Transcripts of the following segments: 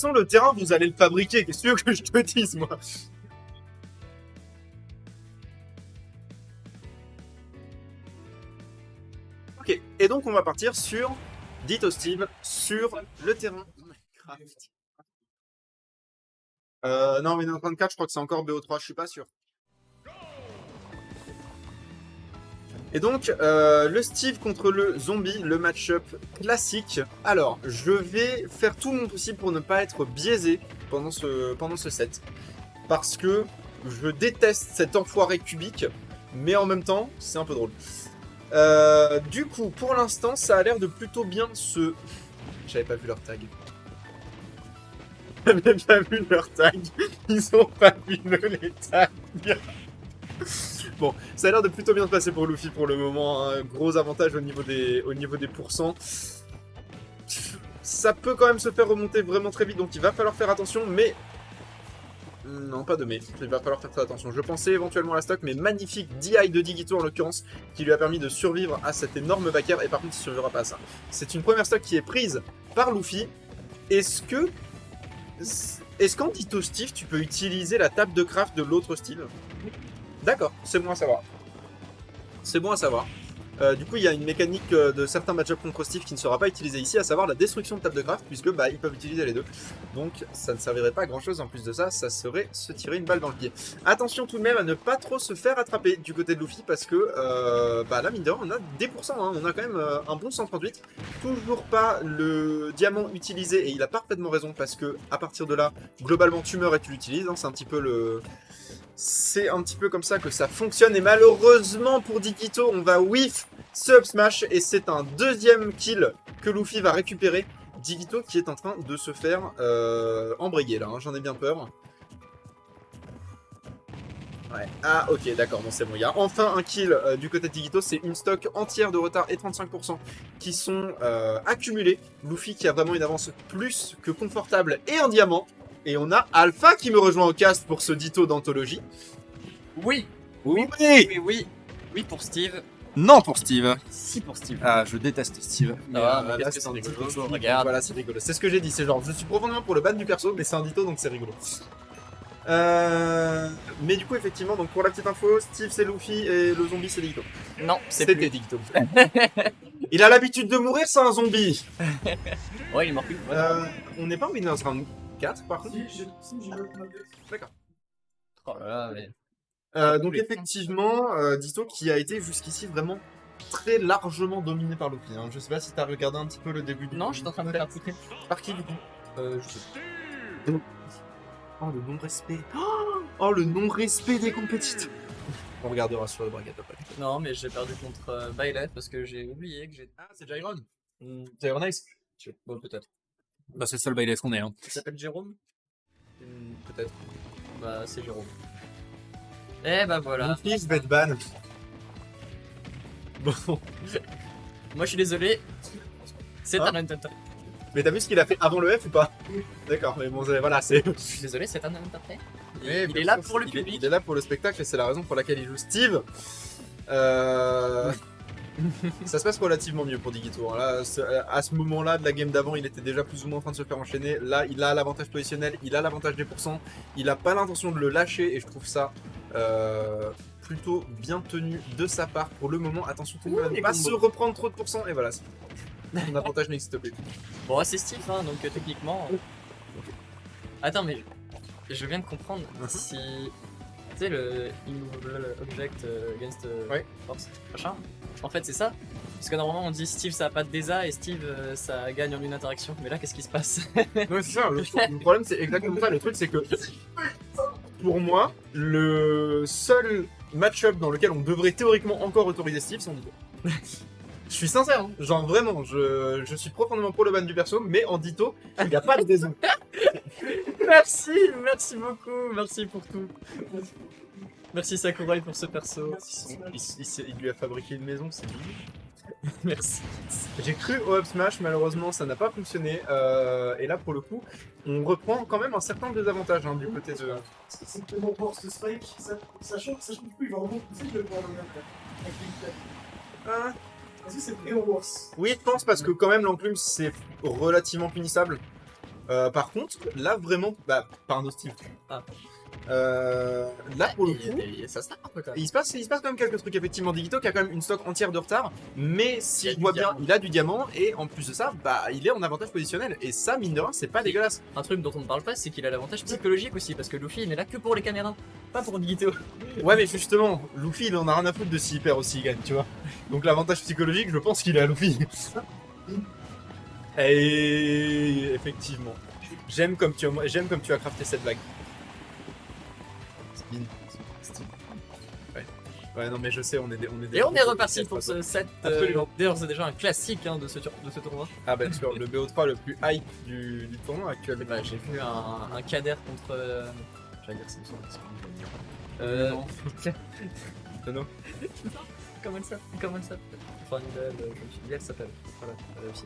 façon, le terrain, vous allez le fabriquer. Qu'est-ce que tu veux que je te dise, moi? Ok, et donc on va partir sur Ditto Steve, sur le terrain. Non, mais 34, je crois que c'est encore BO3, je suis pas sûr. Et donc, le Steve contre le zombie, le match-up classique. Alors, je vais faire tout mon possible pour ne pas être biaisé pendant ce set. Parce que je déteste cet enfoiré cubique, mais en même temps, c'est un peu drôle. Du coup, pour l'instant, ça a l'air de plutôt bien se... J'avais pas vu leur tag. J'avais pas vu leur tag. Ils ont pas vu les tags. Bon, ça a l'air de plutôt bien se passer pour Luffy pour le moment. Un gros avantage au niveau des pourcents. Ça peut quand même se faire remonter vraiment très vite, donc il va falloir faire attention, mais... Non, pas de mais. Il va falloir faire très attention. Je pensais éventuellement à la stock, mais magnifique DI de Digito en l'occurrence, qui lui a permis de survivre à cette énorme backer, et par contre il ne survivra pas à ça. C'est une première stock qui est prise par Luffy. Est-ce qu'en Ditto Steve, tu peux utiliser la table de craft de l'autre style? D'accord, c'est bon à savoir. C'est bon à savoir. Du coup, il y a une mécanique de certains match-up contre Steve qui ne sera pas utilisée ici, à savoir la destruction de table de craft, puisque bah, ils peuvent utiliser les deux. Donc, ça ne servirait pas à grand-chose. En plus de ça, ça serait se tirer une balle dans le pied. Attention tout de même à ne pas trop se faire attraper du côté de Luffy, parce que bah, là, mine de rien, on a des pourcents. Hein. On a quand même un bon 138. Toujours pas le diamant utilisé, et il a parfaitement raison, parce que à partir de là, globalement, tu meurs et tu l'utilises. Hein. C'est un petit peu le... C'est un petit peu comme ça que ça fonctionne. Et malheureusement pour Digito, on va whiff ce up smash. Et c'est un deuxième kill que Luffy va récupérer. Digito qui est en train de se faire embrayer là. Hein, j'en ai bien peur. Ouais. Ah ok, d'accord, bon c'est bon. Il y a enfin un kill du côté de Digito. C'est une stock entière de retard et 35% qui sont accumulés. Luffy qui a vraiment une avance plus que confortable et un diamant. Et on a Alpha qui me rejoint au cast pour ce Ditto d'anthologie. Oui. Oui. Oui pour Steve. Non pour Steve. Si pour Steve. Ah, je déteste Steve. Mais là, qu'est-ce que c'est c'est un rigolo. petit peu, regarde. Voilà, c'est rigolo. C'est ce que j'ai dit. C'est genre, je suis profondément pour le ban du perso, mais c'est un Ditto donc c'est rigolo. Mais du coup, effectivement, donc pour la petite info, Steve c'est Luffy et le zombie c'est Digito. Non, c'est C'était plus. Digito. Il a l'habitude de mourir, c'est un zombie. Ouais, il est mort plus. On n'est pas en Winners Round 4 par contre. D'accord. Oh là là, mais... Donc effectivement, Ditto qui a été jusqu'ici vraiment très largement dominé par Luffy. Hein. Je sais pas si t'as regardé un petit peu le début du... Non, je suis en train de me faire foutre. Par qui du coup? Je sais. Oh le non-respect. Oh le non-respect des compétiteurs. On regardera sur le bracket après. Non, mais j'ai perdu contre Violet parce que j'ai oublié que j'ai... Ah c'est Jairon. Jairon Ice. Bon, peut-être. Bah, c'est le seul bail qu'on est. Hein. Il s'appelle Jérôme? Peut-être. Bah, c'est Jérôme. Eh bah voilà. Mon fils va être ban. Bon. Moi, je suis désolé. C'est Hein un Hunter. Mais t'as vu ce qu'il a fait avant le F ou pas? D'accord, mais bon, voilà, c'est... Je suis désolé, c'est un Hunter. Mais Il est là pour le public. Il est là pour le spectacle et c'est la raison pour laquelle il joue Steve. Ça se passe relativement mieux pour Digito. Hein. Là, à ce moment-là de la game d'avant, il était déjà plus ou moins en train de se faire enchaîner. Là, il a l'avantage positionnel, il a l'avantage des pourcents. Il n'a pas l'intention de le lâcher et je trouve ça plutôt bien tenu de sa part pour le moment. Attention, tout le monde à ne pas se reprendre trop de pourcents et voilà. Son avantage n'existe plus. Bon, c'est Steve, hein, donc techniquement... Attends, mais je viens de comprendre si... Tu sais, le Immovable Object Against Ouais. Force, machin. En fait, c'est ça. Parce que normalement, on dit Steve, ça a pas de désa et Steve, ça gagne en une interaction. Mais là, qu'est-ce qui se passe? Ouais, c'est ça. Le problème, c'est exactement ça. Le truc, c'est que pour moi, le seul match-up dans lequel on devrait théoriquement encore autoriser Steve, c'est en Ditto. Je suis sincère, hein. Genre vraiment, je suis profondément pour le ban du perso, mais en Ditto, il n'y a pas de déson. Merci beaucoup, merci pour tout. Merci Sakurai pour ce perso. Il lui a fabriqué une maison, c'est lui. Merci. J'ai cru au up smash, malheureusement ça n'a pas fonctionné. Et là pour le coup, on reprend quand même un certain désavantage hein, du côté de... C'est tellement fort ce spike, sachant que il va remonter le voir le même Ah. Parce que c'est vraiment worse. Oui, je pense parce que quand même l'enclume c'est relativement punissable. Par contre, là vraiment, bah, par un hostile. Ah. Là pour le coup, Et ça se tape un peu quand même. il se passe quand même quelques trucs effectivement. Digito qui a quand même une stock entière de retard, mais si Il a je du vois bien, diamant. il a du diamant et en plus de ça, bah il est en avantage positionnel et ça mine de rien c'est pas dégueulasse. Un truc dont on ne parle pas, c'est qu'il a l'avantage psychologique aussi, parce que Luffy il n'est là que pour les caméras, pas pour Digito. Ouais mais justement, Luffy il en a rien à foutre de s'il perd aussi il gagne, tu vois. Donc l'avantage psychologique, je pense qu'il est à Luffy. Et effectivement, j'aime comme tu as crafté cette blague. Spin. Ouais, non mais je sais, on est Et on est reparti pour ce set, Absolument. d'ailleurs c'est déjà un classique hein, de ce tournoi. Ah bah sûr, le BO3 le plus hype du tournoi actuellement. Bah, j'ai vu un Kader contre... J'allais dire Simpson. Non. Non. Comment elle s'appelle Enfin, je me suis dit, elle s'appelle. Voilà, la fille.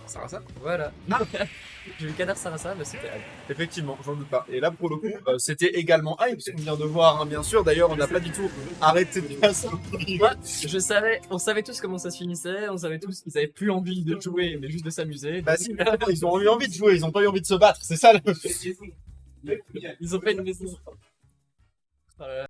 Sarasa. Voilà. J'ai vu Kader Sarasa, mais c'était elle. Effectivement, j'en doute pas. Et là pour le coup, c'était également hype, ce qu'on vient de voir hein, bien sûr. D'ailleurs, on n'a pas du tout arrêté de passer. Moi, on savait tous comment ça se finissait, on savait tous qu'ils avaient plus envie de jouer, mais juste de s'amuser. Bah si, ils ont eu envie de jouer, ils ont pas eu envie de se battre, c'est ça le... Ils ont fait une maison. Voilà.